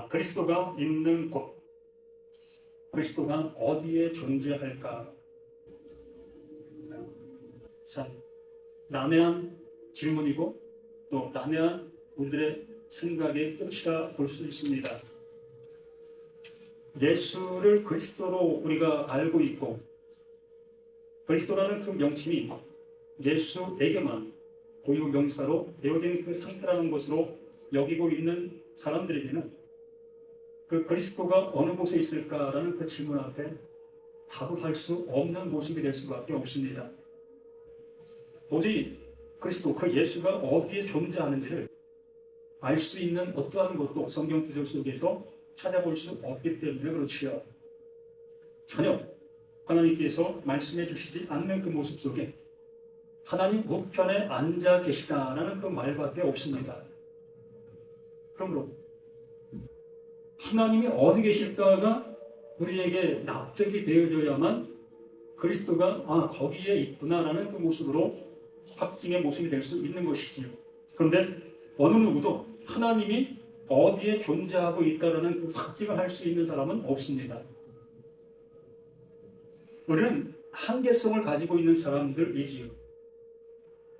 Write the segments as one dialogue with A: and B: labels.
A: 그리스도가 있는 곳, 그리스도가 어디에 존재할까? 참 난해한 질문이고 또 난해한 우리들의 생각의 끝이라 볼 수 있습니다. 예수를 그리스도로 우리가 알고 있고 그리스도라는 그 명칭이 예수에게만 고유 명사로 되어진 그 상태라는 것으로 여기고 있는 사람들에게는 그 그리스도가 어느 곳에 있을까라는 그 질문 앞에 답을 할 수 없는 모습이 될 수밖에 없습니다. 도저히 그리스도, 그 예수가 어디에 존재하는지를 알 수 있는 어떠한 것도 성경 구절 속에서 찾아볼 수 없기 때문에 그렇지요. 전혀 하나님께서 말씀해 주시지 않는 그 모습 속에 하나님 우편에 앉아 계시다라는 그 말밖에 없습니다. 그러므로 하나님이 어디 계실까가 우리에게 납득이 되어져야만 그리스도가 거기에 있구나라는 그 모습으로 확증의 모습이 될 수 있는 것이지요. 그런데 어느 누구도 하나님이 어디에 존재하고 있다라는 그 확증을 할 수 있는 사람은 없습니다. 우리는 한계성을 가지고 있는 사람들이지요.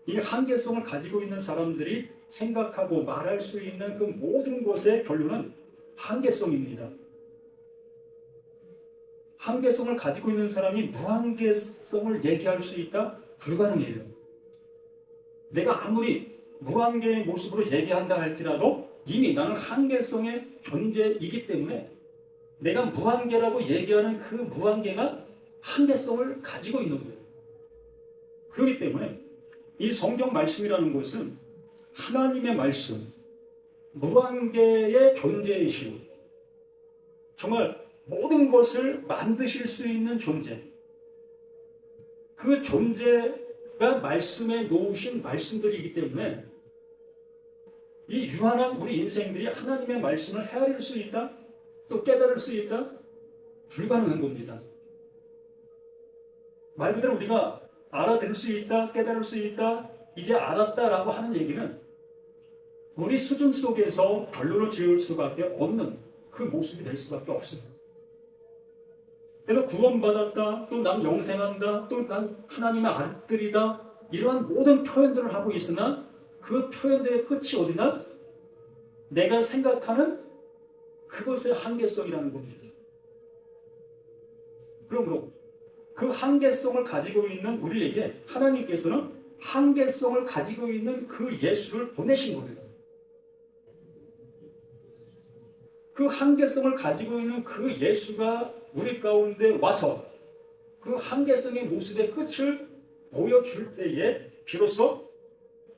A: 이 한계성을 가지고 있는 사람들이 생각하고 말할 수 있는 그 모든 것의 결론은 한계성입니다. 한계성을 가지고 있는 사람이 무한계성을 얘기할 수 있다? 불가능해요. 내가 아무리 무한계의 모습으로 얘기한다 할지라도 이미 나는 한계성의 존재이기 때문에 내가 무한계라고 얘기하는 그 무한계가 한계성을 가지고 있는 거예요. 그렇기 때문에 이 성경 말씀이라는 것은 하나님의 말씀, 무한계의 존재이시오. 정말 모든 것을 만드실 수 있는 존재. 그 존재가 말씀에 놓으신 말씀들이기 때문에 이 유한한 우리 인생들이 하나님의 말씀을 헤아릴 수 있다? 또 깨달을 수 있다? 불가능한 겁니다. 말 그대로 우리가 알아들을 수 있다, 깨달을 수 있다, 이제 알았다라고 하는 얘기는 우리 수준 속에서 결론을 지을 수밖에 없는 그 모습이 될 수밖에 없습니다. 그래서 구원받았다, 또 난 영생한다, 또 난 하나님의 아들이다, 이러한 모든 표현들을 하고 있으나 그 표현들의 끝이 어디나? 내가 생각하는 그것의 한계성이라는 겁니다. 그러므로 그 한계성을 가지고 있는 우리에게 하나님께서는 한계성을 가지고 있는 그 예수를 보내신 거예요. 그 한계성을 가지고 있는 그 예수가 우리 가운데 와서 그 한계성의 모습의 끝을 보여줄 때에 비로소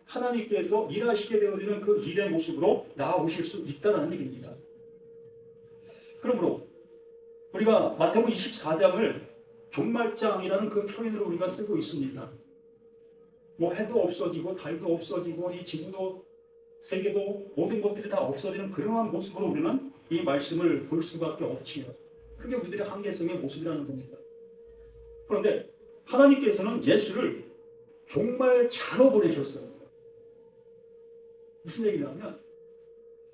A: 하나님께서 일하시게 되어지는 그 일의 모습으로 나아오실 수 있다는 얘기입니다. 그러므로 우리가 마태복음 24장을 종말장이라는 그 표현으로 우리가 쓰고 있습니다. 뭐 해도 없어지고 달도 없어지고 이 지구도 세계도 모든 것들이 다 없어지는 그러한 모습으로 우리는 이 말씀을 볼 수밖에 없지요. 그게 우리들의 한계성의 모습이라는 겁니다. 그런데 하나님께서는 예수를 종말자로 보내셨어요. 무슨 얘기냐면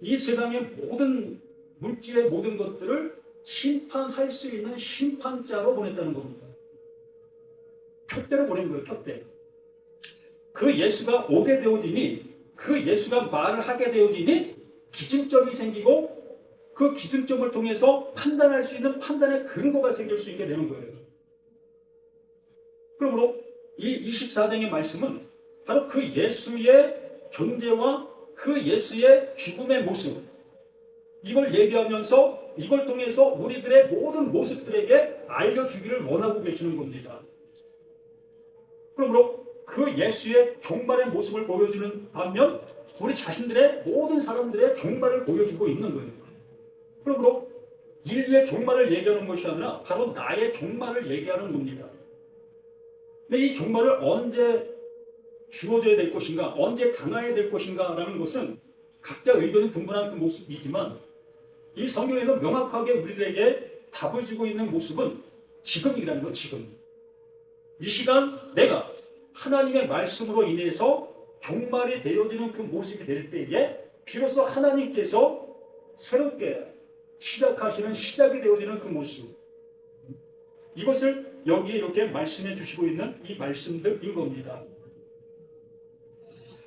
A: 이 세상의 모든 물질의 모든 것들을 심판할 수 있는 심판자로 보냈다는 겁니다. 표대로 보낸 거예요. 표대. 그 예수가 오게 되어지니 그 예수가 말을 하게 되어지니 기준점이 생기고 그 기준점을 통해서 판단할 수 있는 판단의 근거가 생길 수 있게 되는 거예요. 그러므로 이 24장의 말씀은 바로 그 예수의 존재와 그 예수의 죽음의 모습, 이걸 얘기하면서 이걸 통해서 우리들의 모든 모습들에게 알려주기를 원하고 계시는 겁니다. 그러므로 그 예수의 종말의 모습을 보여주는 반면 우리 자신들의 모든 사람들의 종말을 보여주고 있는 거예요. 그러므로 인류의 종말을 얘기하는 것이 아니라 바로 나의 종말을 얘기하는 겁니다. 근데 이 종말을 언제 주어져야 될 것인가, 언제 당해야 될 것인가 라는 것은 각자 의견이 분분한 그 모습이지만 이 성경에서 명확하게 우리들에게 답을 주고 있는 모습은 지금이라는 거, 지금. 이 시간 내가 하나님의 말씀으로 인해서 종말이 되어지는 그 모습이 될 때에 비로소 하나님께서 새롭게 시작하시는 시작이 되어지는 그 모습, 이것을 여기에 이렇게 말씀해 주시고 있는 이 말씀들인 겁니다.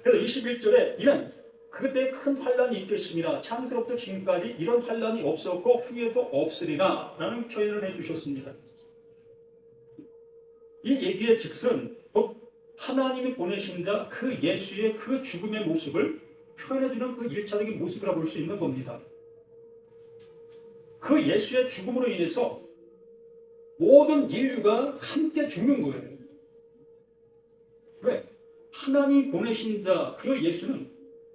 A: 그래서 21절에 이는 그때 큰 환란이 있겠습니다. 창세로부터 지금까지 이런 환란이 없었고 후에도 없으리라 라는 표현을 해주셨습니다. 이 얘기의 즉슨 하나님이 보내신 자 그 예수의 그 죽음의 모습을 표현해주는 그 1차적인 모습이라 볼 수 있는 겁니다. 그 예수의 죽음으로 인해서 모든 인류가 함께 죽는 거예요. 왜? 하나님 보내신 자 그 예수는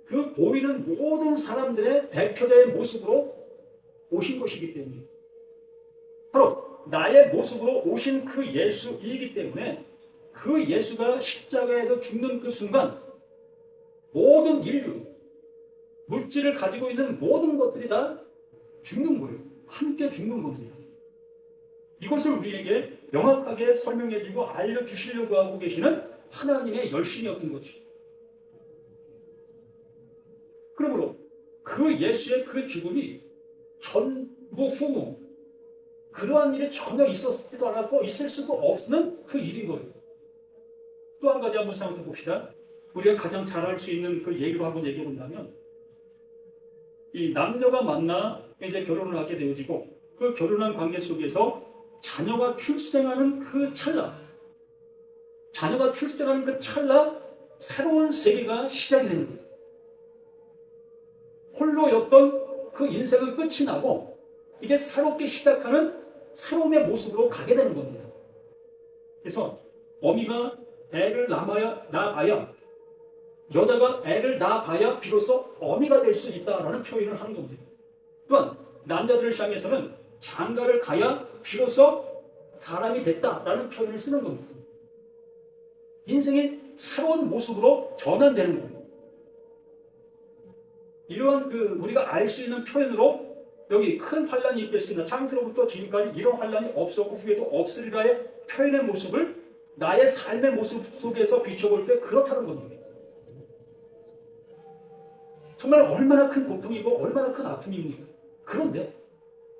A: 그 보이는 모든 사람들의 대표자의 모습으로 오신 것이기 때문에, 바로 나의 모습으로 오신 그 예수이기 때문에 그 예수가 십자가에서 죽는 그 순간 모든 인류, 물질을 가지고 있는 모든 것들이 다 죽는 거예요. 함께 죽는 겁니다. 이것을 우리에게 명확하게 설명해주고 알려주시려고 하고 계시는 하나님의 열심이었던 거죠. 그러므로 그 예수의 그 죽음이 전부 후무, 그러한 일이 전혀 있었지도 않았고 있을 수도 없는 그 일인 거예요. 또 한 가지 한번 생각해 봅시다. 우리가 가장 잘 알 수 있는 그 얘기로 한번 얘기해 본다면, 이 남녀가 만나 이제 결혼을 하게 되어지고 그 결혼한 관계 속에서 자녀가 출생하는 그 찰나, 새로운 세계가 시작이 되는 거예요. 홀로였던 그 인생은 끝이 나고 이제 새롭게 시작하는 새로움의 모습으로 가게 되는 겁니다. 그래서 어미가 애를 낳아야, 여자가 애를 낳아야 비로소 어미가 될 수 있다라는 표현을 하는 겁니다. 또한 남자들을 향해서는 장가를 가야 비로소 사람이 됐다라는 표현을 쓰는 겁니다. 인생이 새로운 모습으로 전환되는 겁니다. 이러한 우리가 알 수 있는 표현으로 여기 큰 환란이 있겠으나 창세로부터 지금까지 이런 환란이 없었고 후에도 없으리라의 표현의 모습을 나의 삶의 모습 속에서 비춰볼 때 그렇다는 겁니다. 정말 얼마나 큰 고통이고 얼마나 큰 아픔입니까? 그런데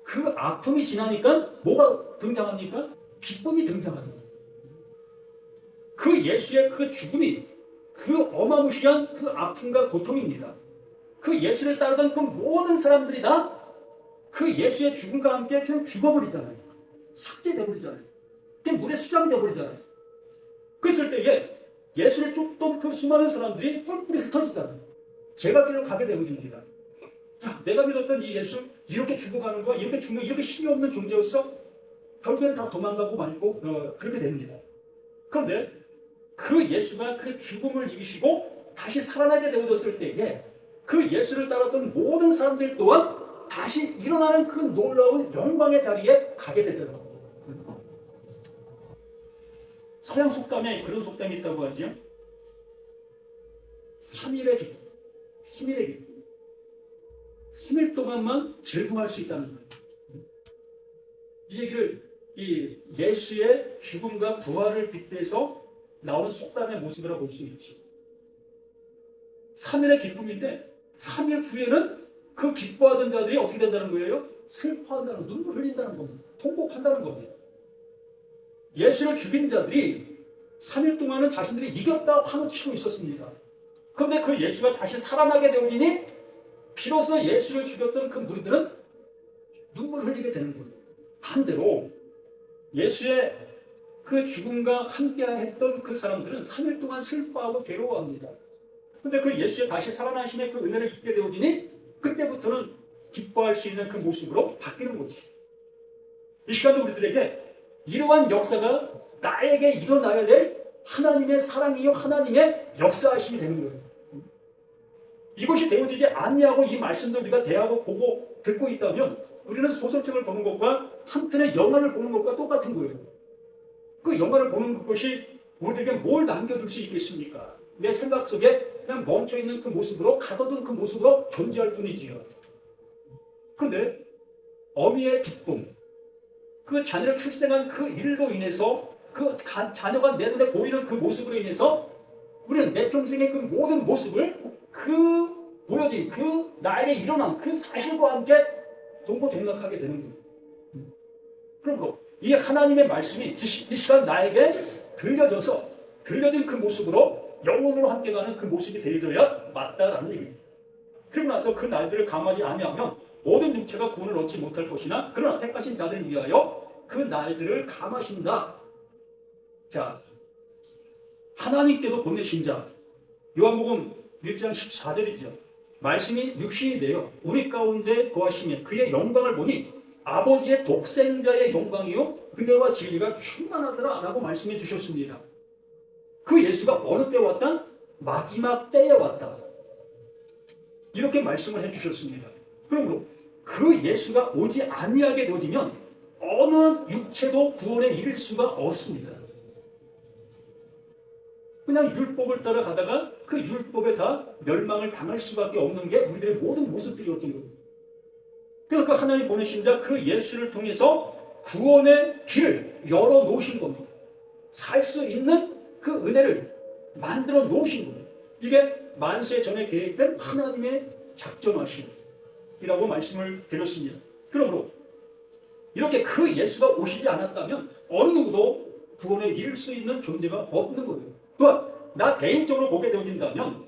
A: 그 아픔이 지나니까 뭐가 등장합니까? 기쁨이 등장하잖아요. 그 예수의 그 죽음이 그 어마무시한 그 아픔과 고통입니다. 그 예수를 따르던 그 모든 사람들이 다 그 예수의 죽음과 함께 그냥 죽어버리잖아요. 삭제되어버리잖아요. 그냥 물에 수장되어버리잖아요. 그랬을 때에 예수를 쫓던 그 수많은 사람들이 뿔뿔이 흩어지잖아요. 제갈길로 가게 되어집니다. 야, 내가 믿었던 이 예수 이렇게 죽어가는 거야? 이렇게 죽는, 이렇게 힘이 없는 존재였어? 결국에는 다 도망가고 말고 그렇게 됩니다. 그런데 그 예수가 그 죽음을 이기시고 다시 살아나게 되어졌을 때에 그 예수를 따랐던 모든 사람들 또한 다시 일어나는 그 놀라운 영광의 자리에 가게 되잖아요. 서양 속담에 그런 속담이 있다고 하죠. 3일의 기쁨. 3일의 기쁨. 3일 동안만 즐거워할 수 있다는 거예요. 이 얘기를 이 예수의 죽음과 부활을 빗대서 나오는 속담의 모습이라고 볼 수 있지. 3일의 기쁨인데 3일 후에는 그 기뻐하던 자들이 어떻게 된다는 거예요? 슬퍼한다는, 눈물 흘린다는 겁니다. 통곡한다는 겁니다. 예수를 죽인 자들이 3일 동안은 자신들이 이겼다 환호치고 있었습니다. 그런데 그 예수가 다시 살아나게 되어지니 비로소 예수를 죽였던 그 무리들은 눈물을 흘리게 되는 거예요. 반대로 예수의 그 죽음과 함께 했던 그 사람들은 3일 동안 슬퍼하고 괴로워합니다. 그런데 그 예수의 다시 살아나심의 그 은혜를 입게 되어지니 그때부터는 기뻐할 수 있는 그 모습으로 바뀌는 거지. 이 시간도 우리들에게 이러한 역사가 나에게 일어나야 될 하나님의 사랑이요 하나님의 역사하심이 되는 거예요. 이것이 되어지지 않냐고 이 말씀도 우리가 대하고 보고 듣고 있다면 우리는 소설책을 보는 것과 한편의 영화를 보는 것과 똑같은 거예요. 그 영화를 보는 것이 우리에게 뭘 남겨줄 수 있겠습니까? 내 생각 속에 그냥 멈춰있는 그 모습으로, 가둬둔 그 모습으로 존재할 뿐이지요. 그런데 어미의 기쁨, 그 자녀를 출생한 그 일로 인해서 그 자녀가 내 눈에 보이는 그 모습으로 인해서 우리는 내 평생의 그 모든 모습을 그 보여진 그 나에게 일어난 그 사실과 함께 동고동락하게 되는 거예요. 그러므로 이 하나님의 말씀이 이 시간 나에게 들려진 그 모습으로 영혼으로 함께 가는 그 모습이 되어야 맞다라는 얘기입니다. 그러고 나서 그 날들을 감하지 아니하면 모든 육체가 구원을 얻지 못할 것이나 그러나 택하신 자들을 위하여 그 날들을 감하신다. 자, 하나님께서 보내신 자, 요한복음 1장 14절이죠. 말씀이 육신이 되어 우리 가운데 거하시면 그의 영광을 보니 아버지의 독생자의 영광이요 은혜와 진리가 충만하더라 라고 말씀해 주셨습니다. 그 예수가 어느 때 왔다? 마지막 때에 왔다. 이렇게 말씀을 해주셨습니다. 그러므로 그 예수가 오지 아니하게 되어지면 어느 육체도 구원에 이를 수가 없습니다. 그냥 율법을 따라가다가 그 율법에 다 멸망을 당할 수밖에 없는 게 우리들의 모든 모습들이었던 거예요. 그래서 그 하나님 보내신 자 그 예수를 통해서 구원의 길을 열어놓으신 겁니다. 살 수 있는 그 은혜를 만들어 놓으신 거예요. 이게 만세 전에 계획된 하나님의 작정하심이라고 말씀을 드렸습니다. 그러므로 이렇게 그 예수가 오시지 않았다면 어느 누구도 구원에 이를 수 있는 존재가 없는 거예요. 또한 나 개인적으로 보게 되어진다면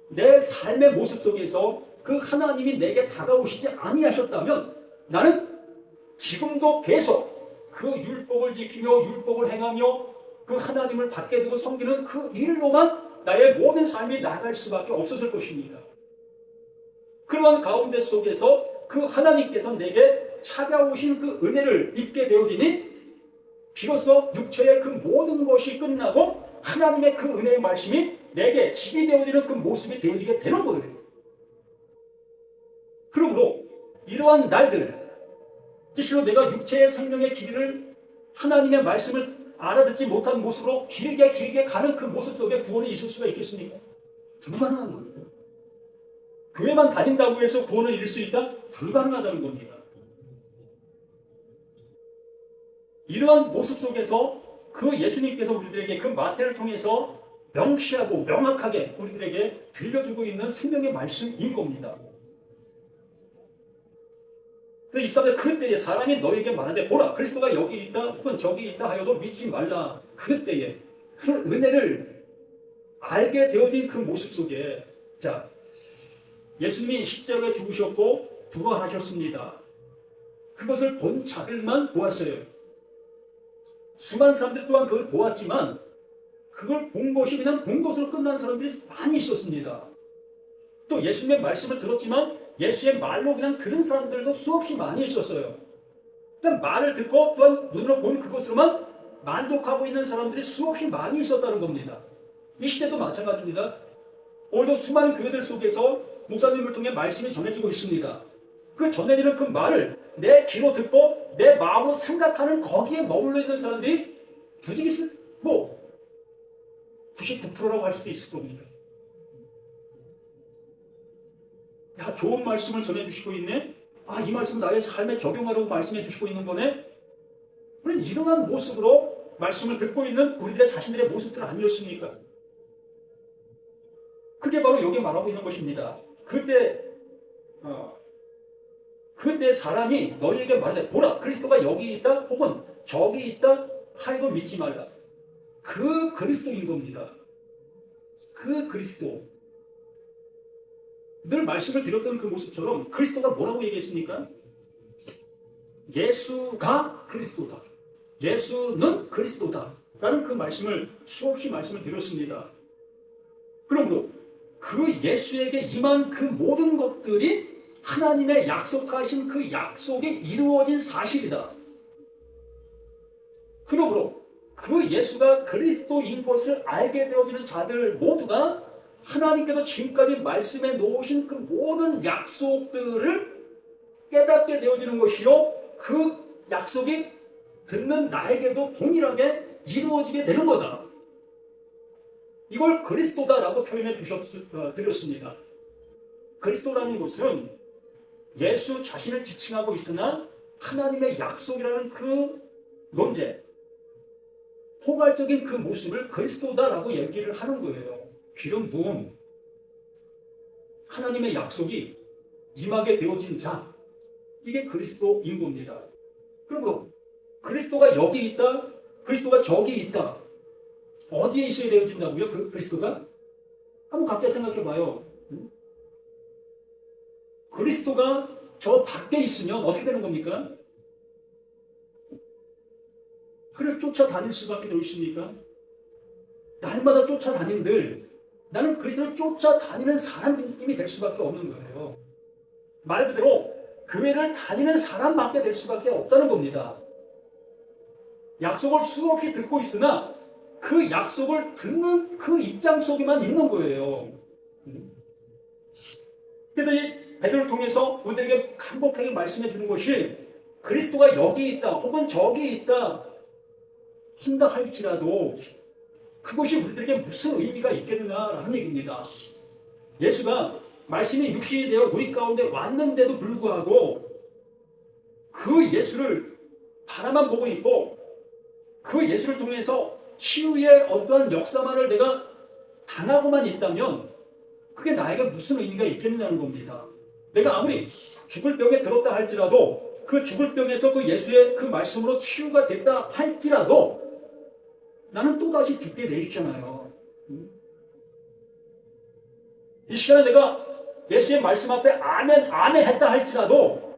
A: 내 삶의 모습 속에서 그 하나님이 내게 다가오시지 아니하셨다면 나는 지금도 계속 그 율법을 지키며 율법을 행하며 그 하나님을 받게 되고 섬기는 그 일로만 나의 모든 삶이 나아갈 수밖에 없었을 것입니다. 그러한 가운데 속에서 그 하나님께서 내게 찾아오신 그 은혜를 입게 되어지니 비로소 육체의 그 모든 것이 끝나고 하나님의 그 은혜의 말씀이 내게 집이 되어지는 그 모습이 되어지게 되는 거예요. 그러므로 이러한 날들, 실로 내가 육체의 생명의 길이를 하나님의 말씀을 알아듣지 못한 모습으로 길게 가는 그 모습 속에 구원이 있을 수가 있겠습니까? 불가능한 거예요. 교회만 다닌다고 해서 구원을 이룰 수 있다? 불가능하다는 겁니다. 이러한 모습 속에서 그 예수님께서 우리들에게 그 마태를 통해서 명시하고 명확하게 우리들에게 들려주고 있는 생명의 말씀인 겁니다. 이 사람들 그때에 사람이 너에게 말하는데 보라 그리스도가 여기 있다 혹은 저기 있다 하여도 믿지 말라. 그때에 그 은혜를 알게 되어진 그 모습 속에 자 예수님이 십자가에 죽으셨고 부활하셨습니다. 그것을 본 자들만 보았어요. 수많은 사람들 또한 그걸 보았지만 그걸 본 것이 그냥 본 것으로 끝난 사람들이 많이 있었습니다. 또 예수님의 말씀을 들었지만 예수의 말로 그냥 들은 사람들도 수없이 많이 있었어요. 그냥 말을 듣고 또한 눈으로 본 그것으로만 만족하고 있는 사람들이 수없이 많이 있었다는 겁니다. 이 시대도 마찬가지입니다. 오늘도 수많은 교회들 속에서 목사님을 통해 말씀이 전해지고 있습니다. 그 전해지는 그 말을 내 귀로 듣고 내 마음으로 생각하는 거기에 머물러 있는 사람들이 부지기 99%라고 할 수도 있을 겁니다. 야, 좋은 말씀을 전해주시고 있네? 아, 이 말씀 나의 삶에 적용하라고 말씀해 주시고 있는 거네? 우리는 이러한 모습으로 말씀을 듣고 있는 우리들의 자신들의 모습들 아니었습니까? 그게 바로 여기 말하고 있는 것입니다. 그때 사람이 너희에게 말해 보라 그리스도가 여기 있다 혹은 저기 있다 하여도 믿지 말라. 그 그리스도인 겁니다. 그 그리스도. 늘 말씀을 드렸던 그 모습처럼 그리스도가 뭐라고 얘기했습니까? 예수가 그리스도다. 예수는 그리스도다. 라는 그 말씀을 수없이 말씀을 드렸습니다. 그러므로 그 예수에게 임한 그 모든 것들이 하나님의 약속하신 그 약속이 이루어진 사실이다. 그러므로 그 예수가 그리스도인 것을 알게 되어지는 자들 모두가 하나님께서 지금까지 말씀해 놓으신 그 모든 약속들을 깨닫게 되어지는 것이요 그 약속이 듣는 나에게도 동일하게 이루어지게 되는 거다. 이걸 그리스도다라고 표현해 드렸습니다. 그리스도라는 것은 예수 자신을 지칭하고 있으나 하나님의 약속이라는 그 논제, 포괄적인 그 모습을 그리스도다라고 얘기를 하는 거예요. 귀를 부음. 하나님의 약속이 임하게 되어진 자, 이게 그리스도인 겁니다. 그러므로 그리스도가 여기 있다, 그리스도가 저기 있다. 어디에 있어야 되어진다고요? 그 그리스도가? 한번 각자 생각해 봐요. 그리스도가 저 밖에 있으면 어떻게 되는 겁니까? 그를 쫓아다닐 수밖에 없습니까? 날마다 쫓아다닌들 나는 그리스도를 쫓아다니는 사람이 될 수밖에 없는 거예요. 말 그대로 교회를 다니는 사람밖에 될 수밖에 없다는 겁니다. 약속을 수없이 듣고 있으나 그 약속을 듣는 그 입장 속에만 있는 거예요. 그래서 이 베드로를 통해서 우리들에게 간곡하게 말씀해 주는 것이 그리스도가 여기 있다 혹은 저기 있다 한다 할지라도 그것이 우리들에게 무슨 의미가 있겠느냐라는 얘기입니다. 예수가 말씀이 육신이 되어 우리 가운데 왔는데도 불구하고 그 예수를 바라만 보고 있고 그 예수를 통해서 치유의 어떠한 역사만을 내가 당하고만 있다면 그게 나에게 무슨 의미가 있겠느냐는 겁니다. 내가 아무리 죽을 병에 들었다 할지라도 그 죽을 병에서 그 예수의 그 말씀으로 치유가 됐다 할지라도 나는 또다시 죽게 돼 있잖아요. 이 시간에 내가 예수의 말씀 앞에 아멘, 아멘 했다 할지라도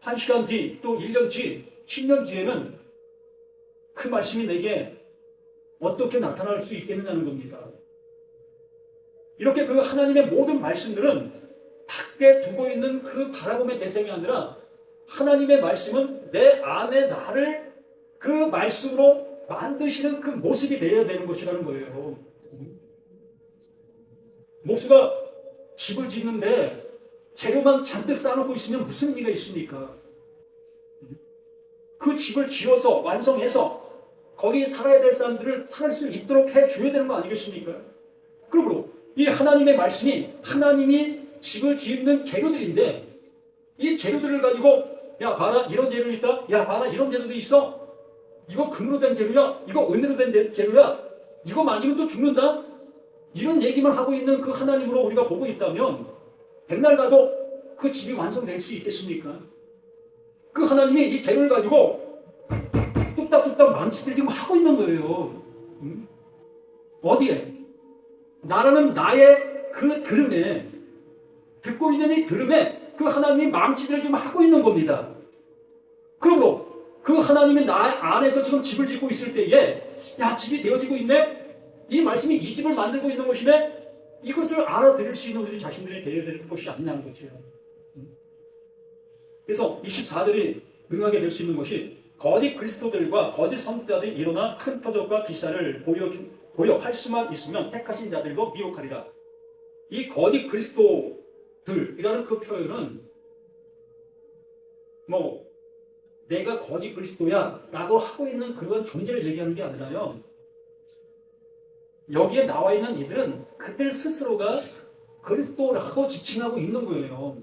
A: 1시간 뒤, 또 1년 뒤, 10년 뒤에는 그 말씀이 내게 어떻게 나타날 수 있겠느냐는 겁니다. 이렇게 그 하나님의 모든 말씀들은 밖에 두고 있는 그 바라봄의 대상이 아니라 하나님의 말씀은 내 안에 나를 그 말씀으로 만드시는 그 모습이 되어야 되는 것이라는 거예요. 목수가 집을 짓는데 재료만 잔뜩 쌓아놓고 있으면 무슨 의미가 있습니까? 그 집을 지어서 완성해서 거기에 살아야 될 사람들을 살 수 있도록 해줘야 되는 거 아니겠습니까? 그러므로 이 하나님의 말씀이 하나님이 집을 짓는 재료들인데 이 재료들을 가지고 야 봐라 이런 재료 있다, 야 봐라 이런 재료도 있어, 이거 금으로 된 재료야, 이거 은으로 된 재료야, 이거 만지면 또 죽는다, 이런 얘기만 하고 있는 그 하나님으로 우리가 보고 있다면 백날 가도 그 집이 완성될 수 있겠습니까? 그 하나님이 이 재료를 가지고 뚝딱뚝딱 망치들 지금 하고 있는 거예요. 어디에? 나라는 나의 그 들음에, 듣고 있는 이 들음에 그 하나님이 망치들을 지금 하고 있는 겁니다. 그러므로 그 하나님이 나 안에서 지금 집을 짓고 있을 때에 야 집이 되어지고 있네, 이 말씀이 이 집을 만들고 있는 것이네, 이것을 알아들을 수 있는 우리 자신들이 되어야 될 것이 아니냐는 거죠. 그래서 24절이 응하게 될 수 있는 것이 거짓 그리스도들과 거짓 선지자들이 일어나 큰 표적과 기사를 보여할 수만 있으면 택하신 자들도 미혹하리라. 이 거짓 그리스도들이라는 그 표현은 뭐 내가 거짓 그리스도야 라고 하고 있는 그런 존재를 얘기하는 게 아니라요, 여기에 나와 있는 이들은 그들 스스로가 그리스도라고 지칭하고 있는 거예요.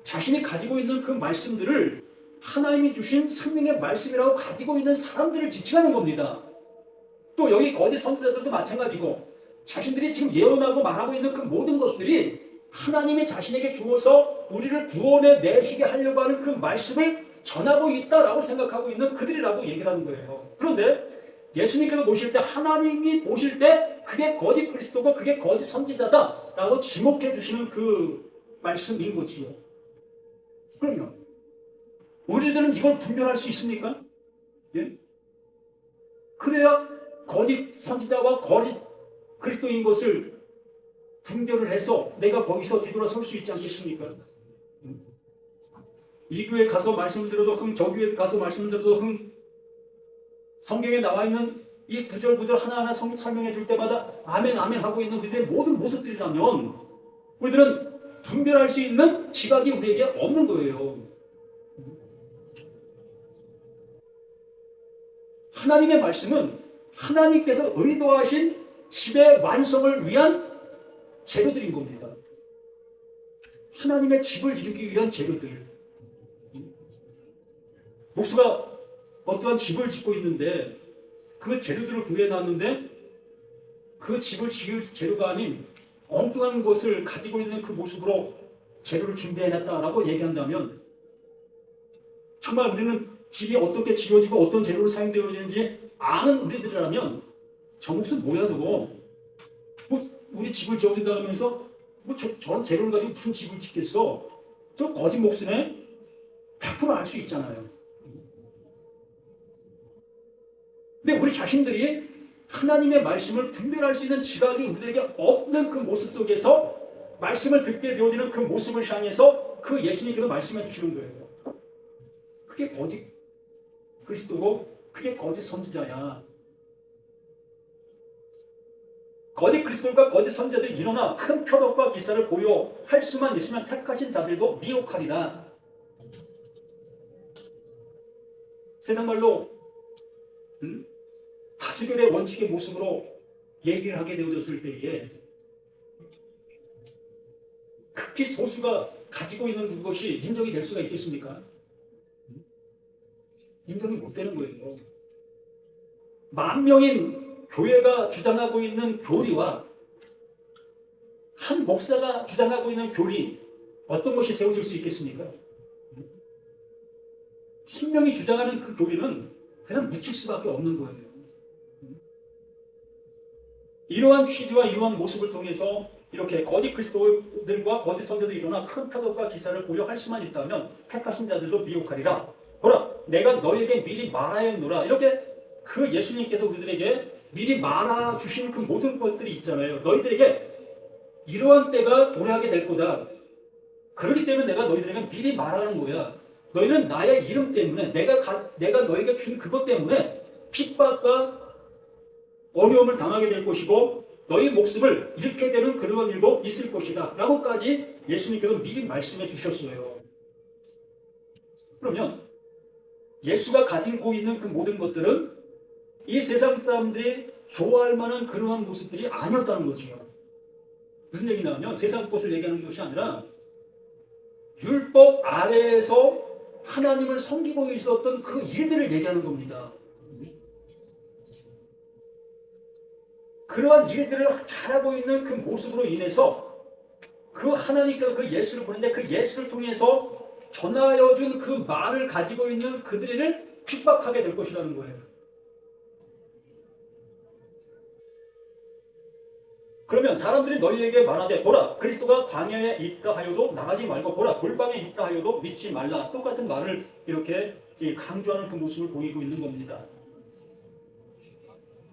A: 자신이 가지고 있는 그 말씀들을 하나님이 주신 생명의 말씀이라고 가지고 있는 사람들을 지칭하는 겁니다. 또 여기 거짓 선지자들도 마찬가지고 자신들이 지금 예언하고 말하고 있는 그 모든 것들이 하나님이 자신에게 주어서 우리를 구원에 내시게 하려고 하는 그 말씀을 전하고 있다라고 생각하고 있는 그들이라고 얘기를 하는 거예요. 그런데 예수님께서 보실 때, 하나님이 보실 때 그게 거짓 그리스도고 그게 거짓 선지자다라고 지목해 주시는 그 말씀인 거지요. 그러면 우리들은 이걸 분별할 수 있습니까? 예? 그래야 거짓 선지자와 거짓 그리스도인 것을 분별을 해서 내가 거기서 뒤돌아설 수 있지 않겠습니까? 이 교회 가서 말씀드려도 흥, 저 교회 가서 말씀드려도 흥, 성경에 나와 있는 이 구절 하나하나 설명해 줄 때마다 아멘 아멘 하고 있는 우리들의 모든 모습들이라면 우리들은 분별할 수 있는 지각이 우리에게 없는 거예요. 하나님의 말씀은 하나님께서 의도하신 집의 완성을 위한 재료들인 겁니다. 하나님의 집을 이루기 위한 재료들. 목수가 어떠한 집을 짓고 있는데 그 재료들을 구해놨는데 그 집을 지을 재료가 아닌 엉뚱한 것을 가지고 있는 그 모습으로 재료를 준비해놨다라고 얘기한다면 정말 우리는 집이 어떻게 지어지고 어떤 재료로 사용되어지는지 아는 우리들이라면 저 몫은 뭐야 저거, 뭐 우리 집을 지어준다면서 뭐 저런 재료를 가지고 무슨 집을 짓겠어, 저 거짓 몫이네, 100% 알 수 있잖아요. 근데 우리 자신들이 하나님의 말씀을 분별할 수 있는 지각이 우리에게 없는 그 모습 속에서 말씀을 듣게 되어지는 그 모습을 향해서 그 예수님께서 말씀해 주시는 거예요. 그게 거짓 그리스도고 그게 거짓 선지자야. 거짓 그리스도가 거짓 선지자들이 일어나 큰 표적과 기사를 보여할 수만 있으면 택하신 자들도 미혹하리라. 세상 말로 다수결의 원칙의 모습으로 얘기를 하게 되어졌을 때에 극히 소수가 가지고 있는 그것이 인정이 될 수가 있겠습니까? 인정이 못 되는 거예요. 만 명인 교회가 주장하고 있는 교리와 한 목사가 주장하고 있는 교리, 어떤 것이 세워질 수 있겠습니까? 10명이 주장하는 그 교리는 그냥 묻힐 수밖에 없는 거예요. 이러한 취지와 이러한 모습을 통해서 이렇게 거짓 그리스도들과 거짓 선지자들이 일어나 큰 표적과 기사를 보여할 수만 있다면 택하신 자들도 미혹하리라. 보라, 내가 너에게 미리 말하였노라. 이렇게 그 예수님께서 우리들에게 미리 말아주신 그 모든 것들이 있잖아요. 너희들에게 이러한 때가 도래하게 될 거다. 그렇기 때문에 내가 너희들에게 미리 말하는 거야. 너희는 나의 이름 때문에 내가 너에게 준 그것 때문에 핍박과 어려움을 당하게 될 것이고 너희 목숨을 잃게 되는 그러한 일도 있을 것이다 라고까지 예수님께서 미리 말씀해 주셨어요. 그러면 예수가 가지고 있는 그 모든 것들은 이 세상 사람들이 좋아할 만한 그러한 모습들이 아니었다는 거죠. 무슨 얘기냐면 세상 것을 얘기하는 것이 아니라 율법 아래에서 하나님을 섬기고 있었던 그 일들을 얘기하는 겁니다. 그러한 일들을 잘하고 있는 그 모습으로 인해서 그 하나님께서 그 예수를 보는데 그 예수를 통해서 전하여 준 그 말을 가지고 있는 그들을 핍박하게 될 것이라는 거예요. 그러면 사람들이 너희에게 말하되 보라 그리스도가 광야에 있다 하여도 나가지 말고 보라 골방에 있다 하여도 믿지 말라. 똑같은 말을 이렇게 강조하는 그 모습을 보이고 있는 겁니다.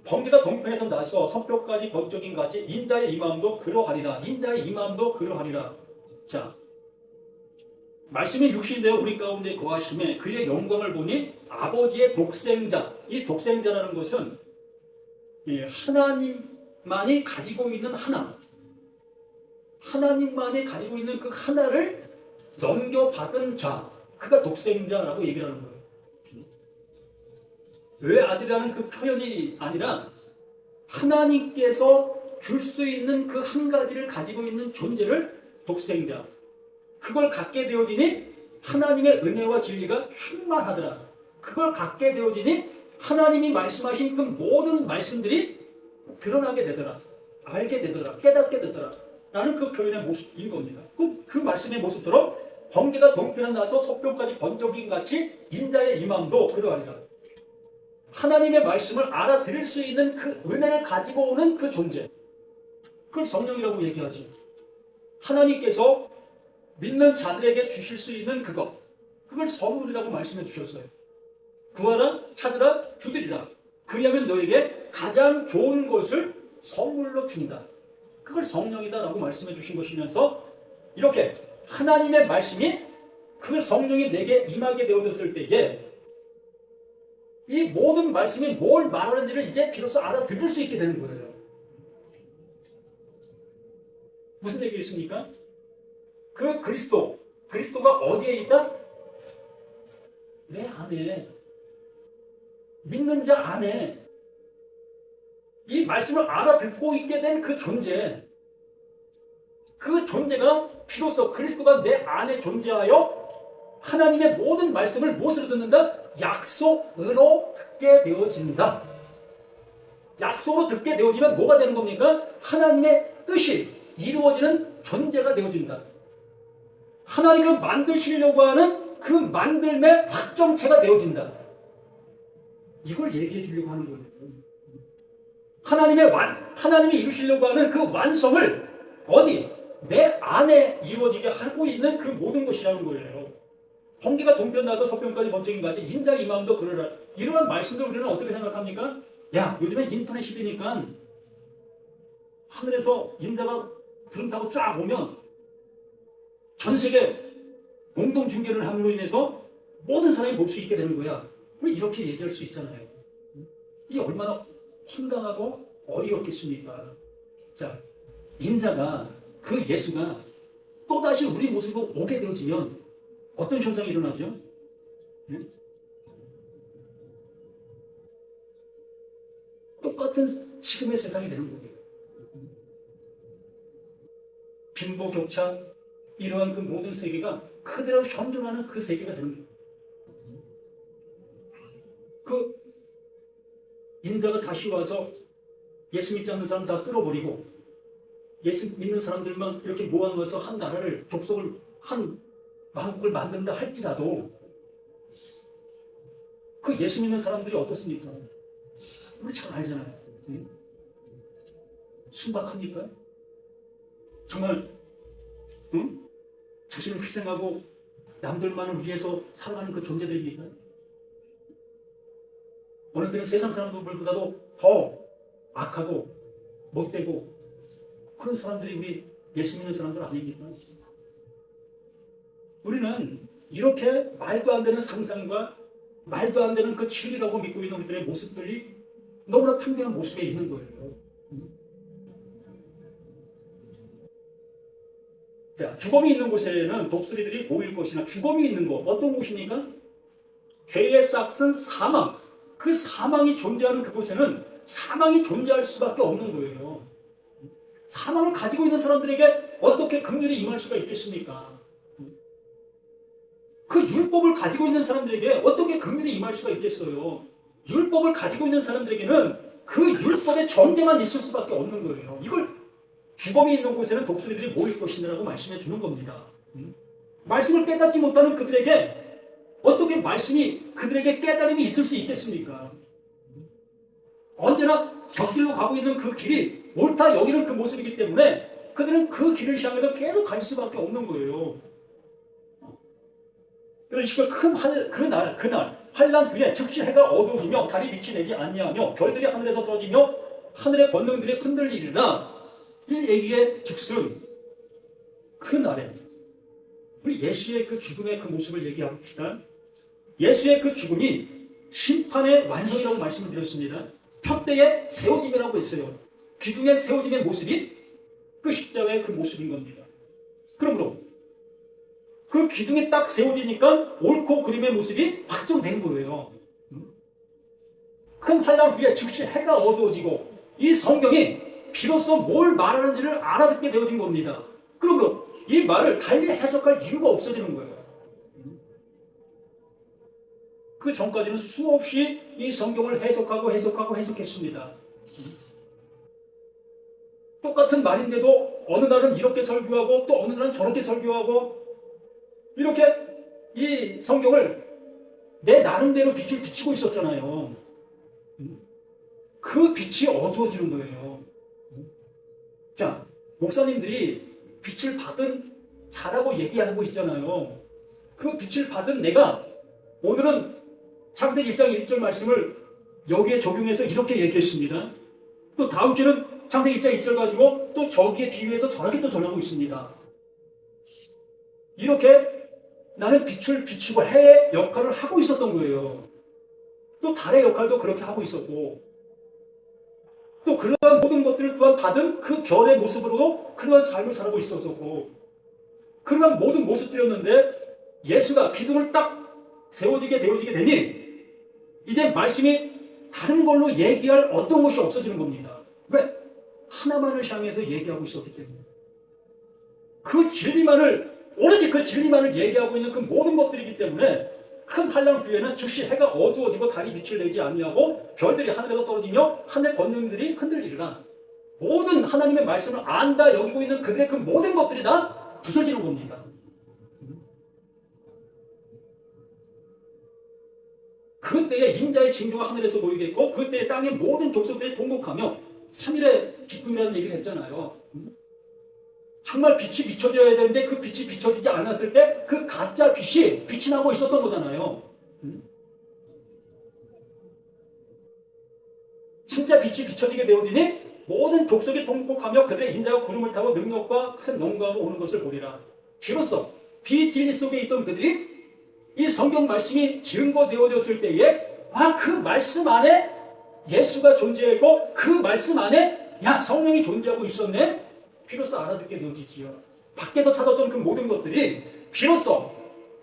A: 번개가 동편에서 나서 성벽까지 번쩍인 같이 인자의 이 마음도 그러하리라. 인자의 이 마음도 그러하리라. 자, 말씀이 육신되어 우리 가운데 거하심에 그의 영광을 보니 아버지의 독생자. 이 독생자라는 것은 하나님만이 가지고 있는 하나, 하나님만이 가지고 있는 그 하나를 넘겨받은 자, 그가 독생자라고 얘기를 하는 거예요. 왜 아들이라는 그 표현이 아니라 하나님께서 줄 수 있는 그 한 가지를 가지고 있는 존재를 독생자, 그걸 갖게 되어지니 하나님의 은혜와 진리가 충만하더라. 그걸 갖게 되어지니 하나님이 말씀하신 그 모든 말씀들이 드러나게 되더라. 알게 되더라. 깨닫게 되더라. 라는 그 표현의 모습인 겁니다. 그 말씀의 모습대로 번개가 동편에 나서 석병까지 번쩍인 같이 인자의 이 마음도 그러하리라. 하나님의 말씀을 알아들을 수 있는 그 은혜를 가지고 오는 그 존재, 그걸 성령이라고 얘기하지. 하나님께서 믿는 자들에게 주실 수 있는 그걸 선물이라고 말씀해 주셨어요. 구하라, 찾으라, 두드리라. 그리하면 너에게 가장 좋은 것을 선물로 준다. 그걸 성령이다라고 말씀해 주신 것이면서 이렇게 하나님의 말씀이 그 성령이 내게 임하게 되어졌을 때에 이 모든 말씀이 뭘 말하는지를 이제 비로소 알아들을 수 있게 되는 거예요. 무슨 얘기겠습니까? 그 그리스도가 어디에 있다? 내 안에, 믿는 자 안에 이 말씀을 알아듣고 있게 된 그 존재, 그 존재가 비로소 그리스도가 내 안에 존재하여 하나님의 모든 말씀을 무엇으로 듣는다? 약속으로 듣게 되어진다. 약속으로 듣게 되어지면 뭐가 되는 겁니까? 하나님의 뜻이 이루어지는 존재가 되어진다. 하나님이 만드시려고 하는 그 만들매 확정체가 되어진다. 이걸 얘기해 주려고 하는 거예요. 하나님이 이루시려고 하는 그 완성을 어디? 내 안에 이루어지게 하고 있는 그 모든 것이라는 거예요. 번개가 동편 나서 서편까지 번쩍인 같이 인자 이 마음도 그러라. 이러한 말씀들 우리는 어떻게 생각합니까? 야, 요즘에 인터넷 시대니까 하늘에서 인자가 구름 타고 쫙 오면 전 세계 공동 중계를 함으로 인해서 모든 사람이 볼 수 있게 되는 거야. 우리 이렇게 얘기할 수 있잖아요. 이게 얼마나 황당하고 어이없겠습니까? 자, 인자가 그 예수가 또다시 우리 모습으로 오게 되어지면 어떤 현상이 일어나죠? 네? 똑같은 지금의 세상이 되는 거예요. 빈부격차 이러한 그 모든 세계가 그대로 현존하는 그 세계가 되는 거예요. 그 인자가 다시 와서 예수 믿지 않는 사람 다 쓸어버리고 예수 믿는 사람들만 이렇게 모아놓아서 한 나라를 족속을 한 왕국을 만든다 할지라도 그 예수 믿는 사람들이 어떻습니까? 우리 잘 알잖아요. 순박합니까? 정말 자신을 희생하고 남들만을 위해서 살아가는 그 존재들입니까? 어느 때는 세상 사람들보다도 더 악하고 못되고 그런 사람들이 우리 예수 믿는 사람들 아닙니까? 우리는 이렇게 말도 안 되는 상상과 말도 안 되는 그 진리라고 믿고 있는 우리들의 모습들이 너무나 평범한 모습에 있는 거예요. 자, 주검이 있는 곳에는 독수리들이 모일 것이나 주검이 있는 곳, 어떤 곳입니까? 죄의 싹은 사망. 그 사망이 존재하는 그곳에는 사망이 존재할 수밖에 없는 거예요. 사망을 가지고 있는 사람들에게 어떻게 긍휼이 임할 수가 있겠습니까? 그 율법을 가지고 있는 사람들에게 어떻게 긍휼이 임할 수가 있겠어요? 율법을 가지고 있는 사람들에게는 그 율법의 전제만 있을 수밖에 없는 거예요. 이걸 주검이 있는 곳에는 독수리들이 모일 것이라고 말씀해 주는 겁니다. 말씀을 깨닫지 못하는 그들에게 어떻게 말씀이 그들에게 깨달음이 있을 수 있겠습니까? 언제나 곁길로 가고 있는 그 길이 옳다 여기는 그 모습이기 때문에 그들은 그 길을 향해서 계속 갈 수밖에 없는 거예요. 그래서 그날 환란 후에 즉시 해가 어두워지며 달이 빛이 내지 아니하며 별들이 하늘에서 떠지며 하늘의 권능들이 흔들리리라. 이 얘기의 즉슨 그날에 우리 예수의 그 죽음의 그 모습을 얘기합시다. 예수의 그 죽음이 심판의 완성이라고 말씀을 드렸습니다. 표대의 세워짐이라고 했어요. 기둥의 세워짐의 모습이 그 십자가의 그 모습인 겁니다. 그러므로 그 기둥이 딱 세워지니까 옳고 그름의 모습이 확정된 거예요. 큰 환란 후에 즉시 해가 어두워지고 이 성경이 비로소 뭘 말하는지를 알아듣게 되어진 겁니다. 그러므로 이 말을 달리 해석할 이유가 없어지는 거예요. 그 전까지는 수없이 이 성경을 해석했습니다. 똑같은 말인데도 어느 날은 이렇게 설교하고 또 어느 날은 저렇게 설교하고 이렇게 이 성경을 내 나름대로 빛을 비추고 있었잖아요. 그 빛이 어두워지는 거예요. 자, 목사님들이 빛을 받은 자라고 얘기하고 있잖아요. 그 빛을 받은 내가 오늘은 창세기 1장 1절 말씀을 여기에 적용해서 이렇게 얘기했습니다. 또 다음 주는 창세기 1장 1절 가지고 또 저기에 비유해서 저렇게 또 전하고 있습니다. 이렇게 나는 빛을 비추고 해의 역할을 하고 있었던 거예요. 또 달의 역할도 그렇게 하고 있었고 또 그러한 모든 것들을 또한 받은 그 별의 모습으로도 그러한 삶을 살고 있었고 그러한 모든 모습들이었는데 예수가 기둥을 딱 세워지게 되어지게 되니 이제 말씀이 다른 걸로 얘기할 어떤 것이 없어지는 겁니다. 왜? 하나만을 향해서 얘기하고 있었기 때문에 그 진리만을 오로지 그 진리만을 얘기하고 있는 그 모든 것들이기 때문에 큰 환란 후에는 즉시 해가 어두워지고 달이 빛을 내지 아니하고 별들이 하늘에서 떨어지며 하늘 권능들이 흔들리리라. 모든 하나님의 말씀을 안다 여기고 있는 그들의 그 모든 것들이 다 부서지는 겁니다. 그때에 인자의 징조가 하늘에서 보이겠고 그때에 땅의 모든 족속들이 통곡하며 3일의 기쁨이라는 얘기를 했잖아요. 정말 빛이 비춰져야 되는데 그 빛이 비춰지지 않았을 때 그 가짜 빛이 빛이 나고 있었던 거잖아요. 진짜 빛이 비춰지게 되어지니 모든 족속이 통곡하며 그들의 인자가 구름을 타고 능력과 큰 영광으로 오는 것을 보리라. 비로소 비진리 속에 있던 그들이 이 성경 말씀이 증거되어졌을 때에 그 말씀 안에 예수가 존재했고 그 말씀 안에 성령이 존재하고 있었네. 비로소 알아듣게 되어지지요. 밖에서 찾았던 그 모든 것들이 비로소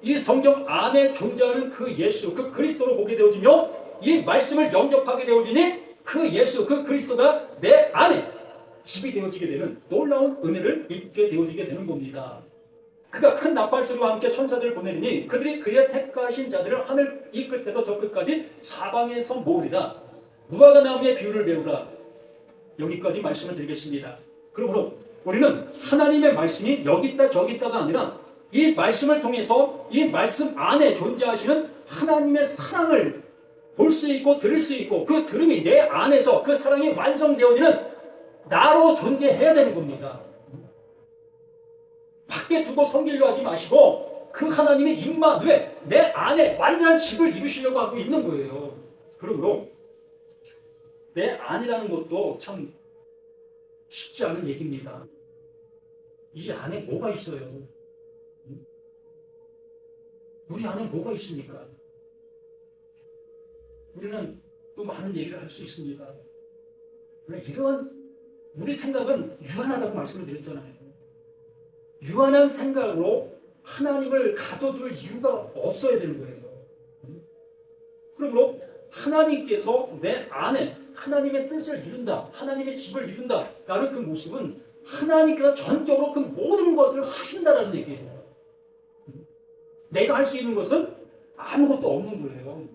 A: 이 성경 안에 존재하는 그 예수, 그 그리스도로 보게 되어지며 이 말씀을 영접하게 되어지니 그 예수, 그 그리스도가 내 안에 집이 되어지게 되는 놀라운 은혜를 입게 되어지게 되는 겁니다. 그가 큰 나팔소리와 함께 천사들을 보내니 그들이 그의 택하신 자들을 하늘 이 끝에서 저 끝까지 사방에서 모으리라. 무화과 나무의 비유를 배우라. 여기까지 말씀을 드리겠습니다. 그러므로 우리는 하나님의 말씀이 여기 있다 저기 있다가 아니라 이 말씀을 통해서 이 말씀 안에 존재하시는 하나님의 사랑을 볼 수 있고 들을 수 있고 그 들음이 내 안에서 그 사랑이 완성되어지는 나로 존재해야 되는 겁니다. 밖에 두고 섬기려 하지 마시고 그 하나님의 임마누엘 내 안에 완전한 집을 이루시려고 하고 있는 거예요. 그러므로 내 안이라는 것도 참 쉽지 않은 얘기입니다. 이 안에 뭐가 있어요? 우리 안에 뭐가 있습니까? 우리는 또 많은 얘기를 할 수 있습니다. 이러한 우리 생각은 유한하다고 말씀을 드렸잖아요. 유한한 생각으로 하나님을 가둬둘 이유가 없어야 되는 거예요. 그러므로 하나님께서 내 안에 하나님의 뜻을 이룬다, 하나님의 집을 이룬다 라는 그 모습은 하나님께서 전적으로 그 모든 것을 하신다라는 얘기예요. 내가 할 수 있는 것은 아무것도 없는 거예요.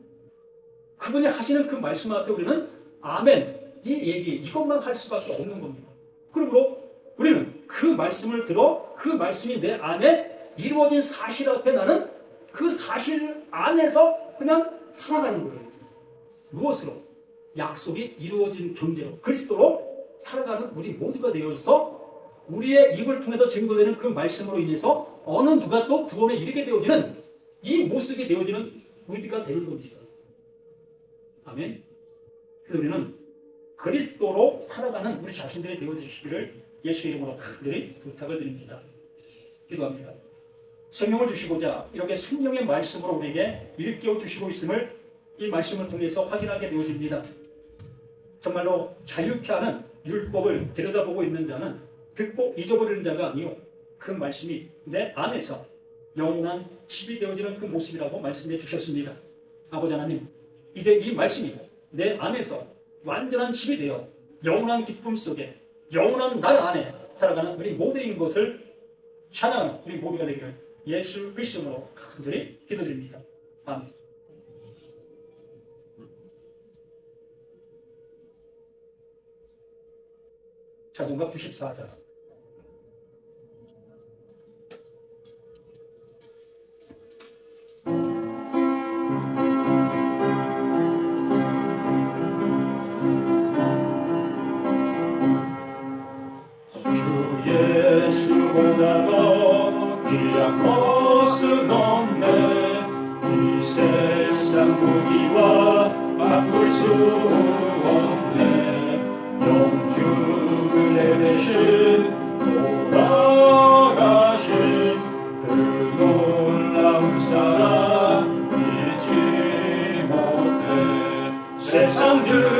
A: 그분이 하시는 그 말씀 앞에 우리는 아멘, 이 얘기, 이것만 할 수밖에 없는 겁니다. 그러므로 우리는 그 말씀을 들어 그 말씀이 내 안에 이루어진 사실 앞에 나는 그 사실 안에서 그냥 살아가는 거예요. 무엇으로? 약속이 이루어진 존재로 그리스도로 살아가는 우리 모두가 되어서 우리의 입을 통해서 증거되는 그 말씀으로 인해서 어느 누가 또 구원에 이르게 되어지는 이 모습이 되어지는 우리가 되는 겁니다. 아멘. 그래서 우리는 그리스도로 살아가는 우리 자신들이 되어지시기를 예수 이름으로 간절히 부탁을 드립니다. 기도합니다. 생명을 주시고자 이렇게 생명의 말씀으로 우리에게 일깨워 주시고 있음을 이 말씀을 통해서 확인하게 되어집니다. 정말로 자유케 하는 율법을 들여다보고 있는 자는 듣고 잊어버리는 자가 아니요 그 말씀이 내 안에서 영원한 집이 되어지는 그 모습이라고 말씀해 주셨습니다. 아버지 하나님, 이제 이 말씀이 내 안에서 완전한 집이 되어 영원한 기쁨 속에 영원한 날 안에 살아가는 우리 모두인 것을 찬양하는 우리 모두가 되기를 예수 그리스도로 간절히 기도드립니다. 아멘. 찬송가 94장.
B: 예수보다 귀한 것은 없네. 이 세상 무기와 바꿀 수 없네. 영주를 내대신 돌아가신 그 놀라운 사랑 잊지 못해. 세상 주